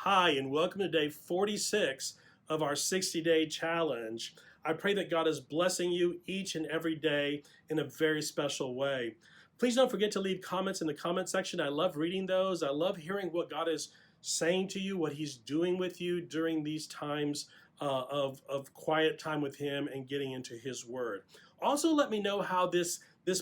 Hi, and welcome to day 46 of our 60-day challenge. I pray that God is blessing you each and every day in a very special way. Please don't forget to leave comments in the comment section. I love reading those. I love hearing what God is saying to you, what He's doing with you during these times of quiet time with Him and getting into His Word. Also, let me know how this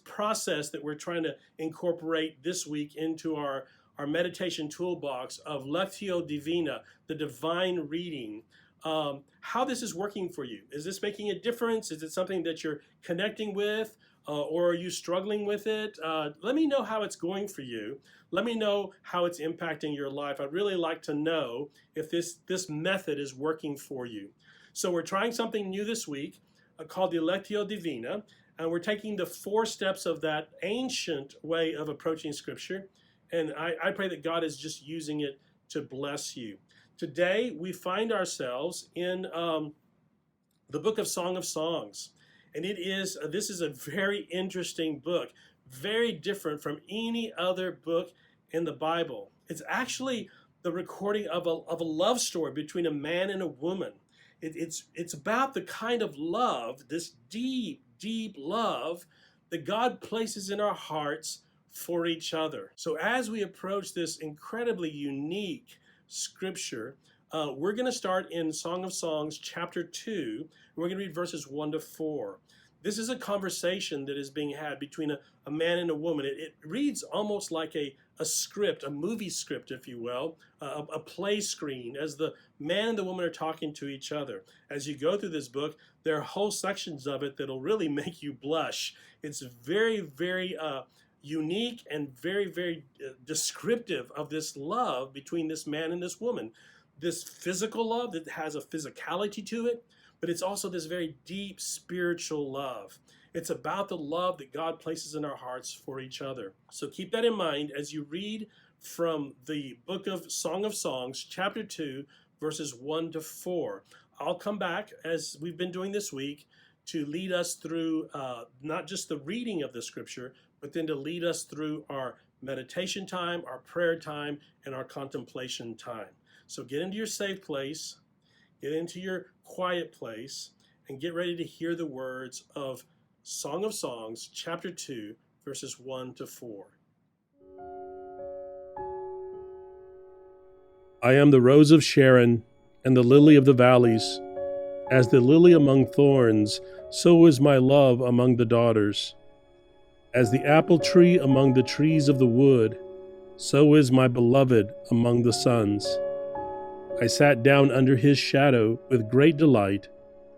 process that we're trying to incorporate this week into our meditation toolbox of Lectio Divina, the divine reading, how this is working for you. Is this making a difference? Is it something that you're connecting with? Or are you struggling with it? Let me know how it's going for you. Let me know how it's impacting your life. I'd really like to know if this method is working for you. So we're trying something new this week called the Lectio Divina, and we're taking the 4 steps of that ancient way of approaching Scripture. And I pray that God is just using it to bless you. Today, we find ourselves in the book of Song of Songs. And this is a very interesting book, very different from any other book in the Bible. It's actually the recording of a love story between a man and a woman. It's about the kind of love, this deep, deep love that God places in our hearts for each other. So as we approach this incredibly unique scripture, we're going to start in Song of Songs chapter 2, and we're going to read verses 1 to 4. This is a conversation that is being had between a man and a woman. It reads almost like a script, a movie script, if you will, a play screen, as the man and the woman are talking to each other. As you go through this book, there are whole sections of it that'll really make you blush. It's very, very unique and very, very descriptive of this love between this man and this woman. This physical love that has a physicality to it, but it's also this very deep spiritual love. It's about the love that God places in our hearts for each other. So keep that in mind as you read from the book of Song of Songs, chapter 2, verses 1 to 4. I'll come back, as we've been doing this week, to lead us through not just the reading of the scripture, but then to lead us through our meditation time, our prayer time, and our contemplation time. So get into your safe place, get into your quiet place, and get ready to hear the words of Song of Songs, chapter 2, verses 1 to 4. I am the rose of Sharon and the lily of the valleys. As the lily among thorns, so is my love among the daughters. As the apple tree among the trees of the wood, so is my beloved among the sons. I sat down under his shadow with great delight,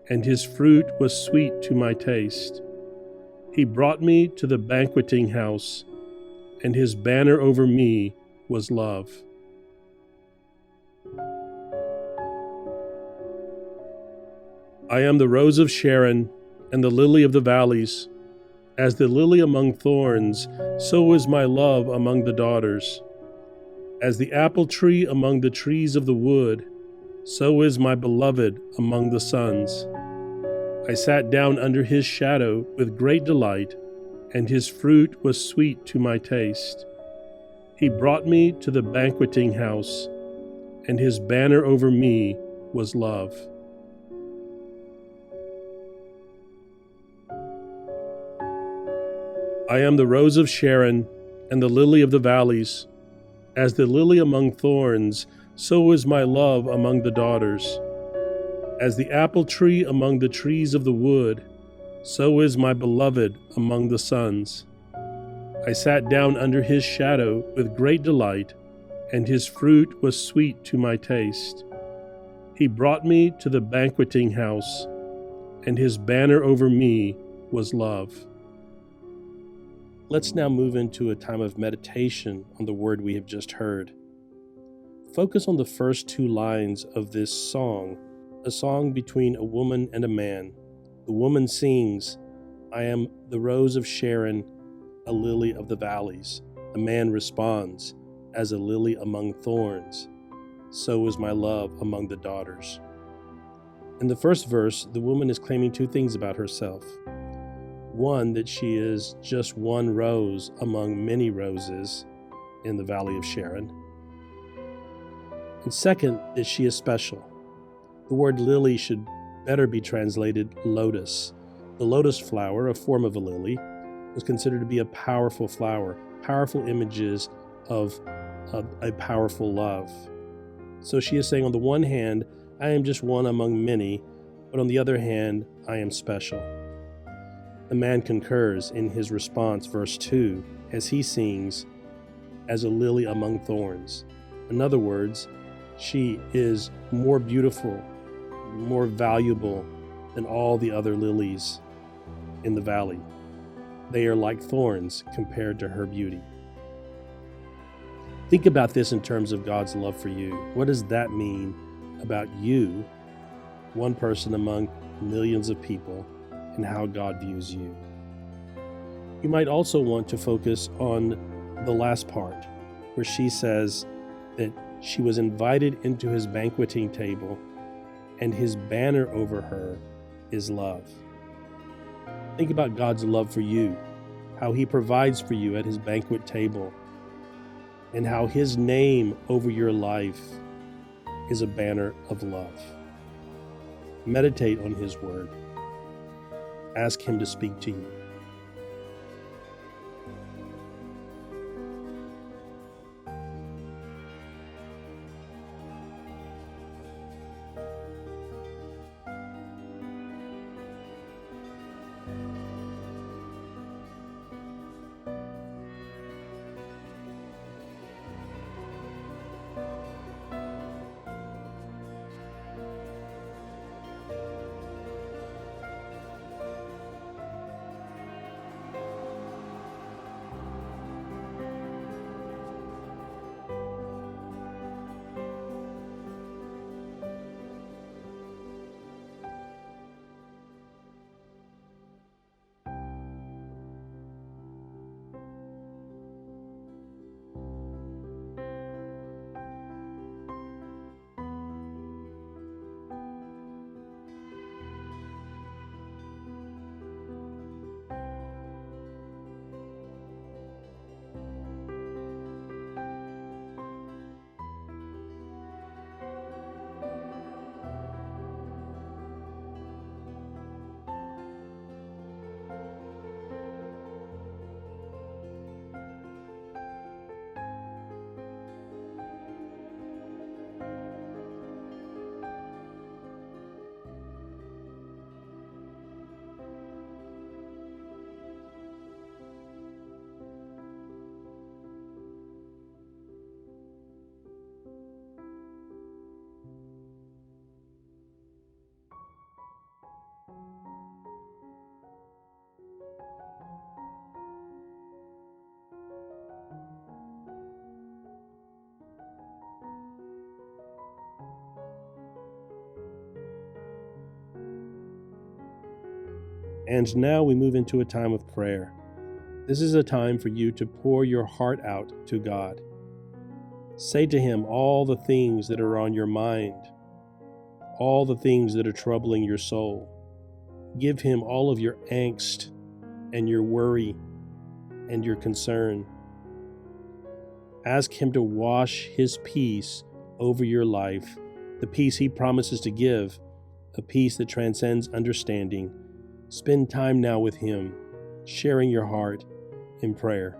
and his fruit was sweet to my taste. He brought me to the banqueting house, and his banner over me was love. I am the rose of Sharon and the lily of the valleys. As the lily among thorns, so is my love among the daughters. As the apple tree among the trees of the wood, so is my beloved among the sons. I sat down under his shadow with great delight, and his fruit was sweet to my taste. He brought me to the banqueting house, and his banner over me was love. I am the rose of Sharon and the lily of the valleys. As the lily among thorns, so is my love among the daughters. As the apple tree among the trees of the wood, so is my beloved among the sons. I sat down under his shadow with great delight, and his fruit was sweet to my taste. He brought me to the banqueting house, and his banner over me was love. Let's now move into a time of meditation on the word we have just heard. Focus on the first 2 lines of this song, a song between a woman and a man. The woman sings, I am the rose of Sharon, a lily of the valleys. The man responds, as a lily among thorns, so is my love among the daughters. In the first verse, the woman is claiming 2 things about herself. One, that she is just one rose among many roses in the Valley of Sharon. And second, that she is special. The word lily should better be translated lotus. The lotus flower, a form of a lily, was considered to be a powerful flower, powerful images of a powerful love. So she is saying, on the one hand, I am just one among many, but on the other hand, I am special. The man concurs in his response, verse 2, as he sings, as a lily among thorns. In other words, she is more beautiful, more valuable than all the other lilies in the valley. They are like thorns compared to her beauty. Think about this in terms of God's love for you. What does that mean about you, one person among millions of people, and how God views you? You might also want to focus on the last part, where she says that she was invited into his banqueting table, and his banner over her is love. Think about God's love for you, how he provides for you at his banquet table, and how his name over your life is a banner of love. Meditate on his word. Ask him to speak to you. And now we move into a time of prayer. This is a time for you to pour your heart out to God. Say to him all the things that are on your mind, all the things that are troubling your soul. Give him all of your angst and your worry and your concern. Ask him to wash his peace over your life, the peace he promises to give, a peace that transcends understanding. Spend time now with him, sharing your heart in prayer.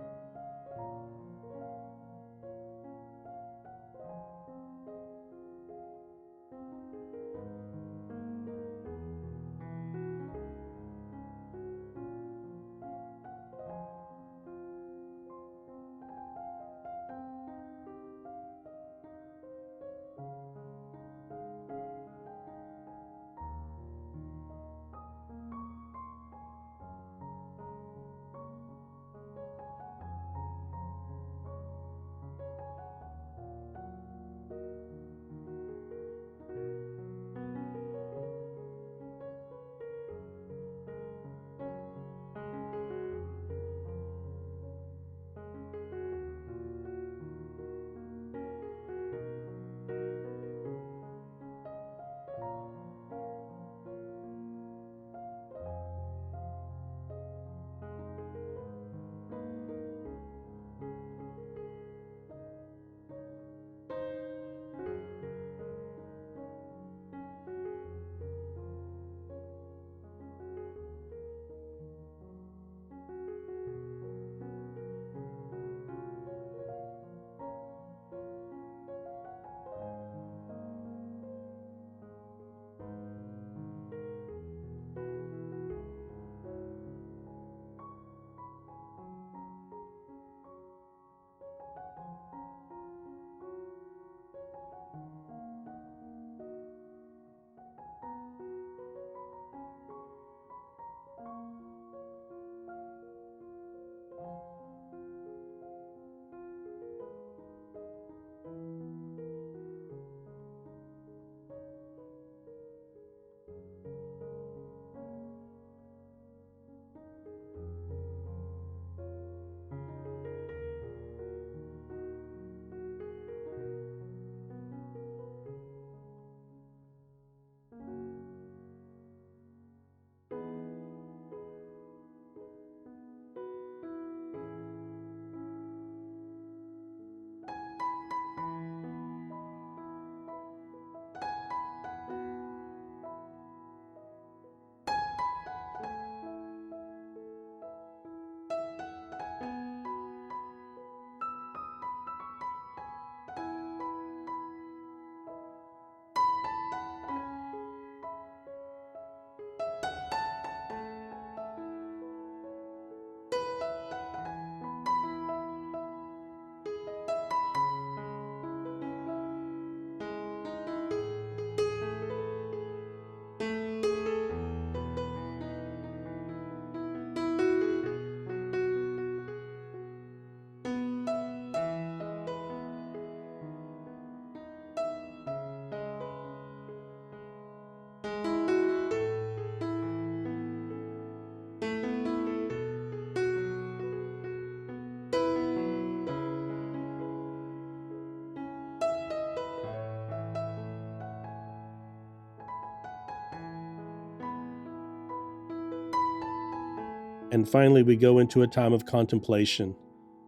And finally, we go into a time of contemplation,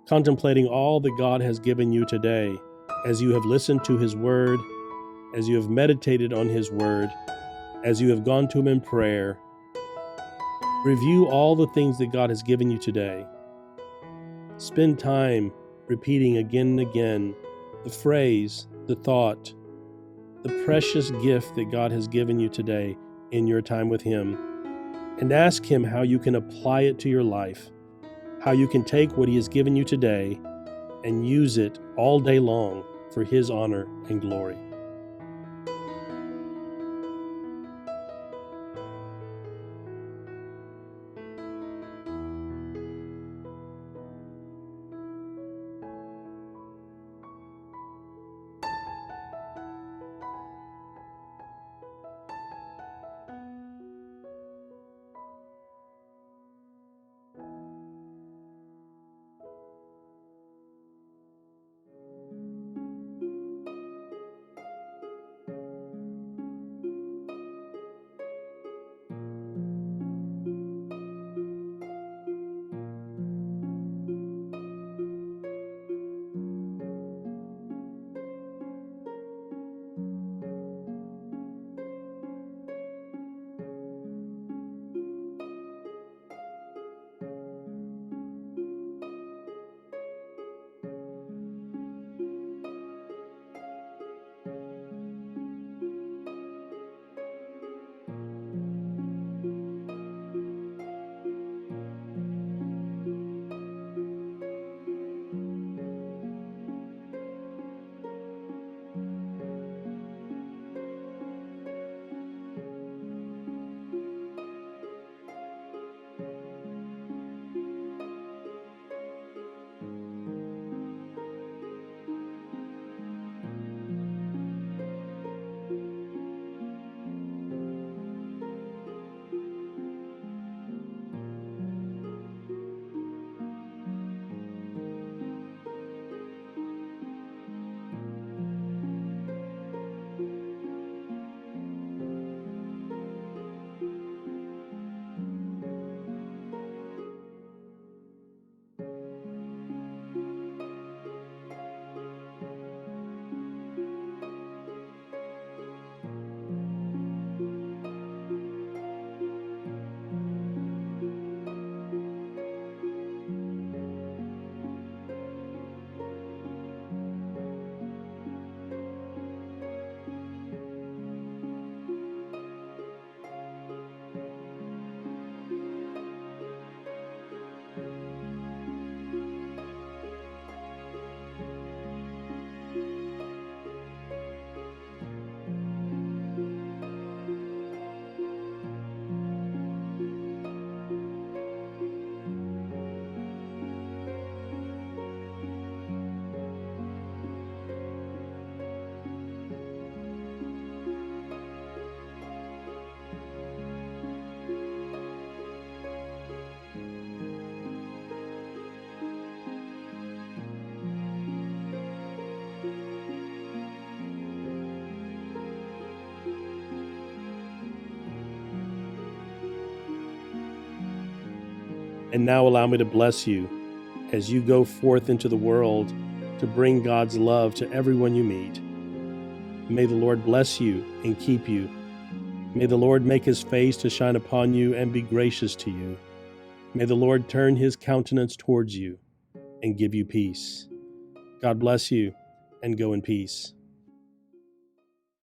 contemplating all that God has given you today as you have listened to His Word, as you have meditated on His Word, as you have gone to Him in prayer. Review all the things that God has given you today. Spend time repeating again and again the phrase, the thought, the precious gift that God has given you today in your time with Him, and ask Him how you can apply it to your life, how you can take what He has given you today and use it all day long for His honor and glory. And now allow me to bless you as you go forth into the world to bring God's love to everyone you meet. May the Lord bless you and keep you. May the Lord make His face to shine upon you and be gracious to you. May the Lord turn His countenance towards you and give you peace. God bless you, and go in peace.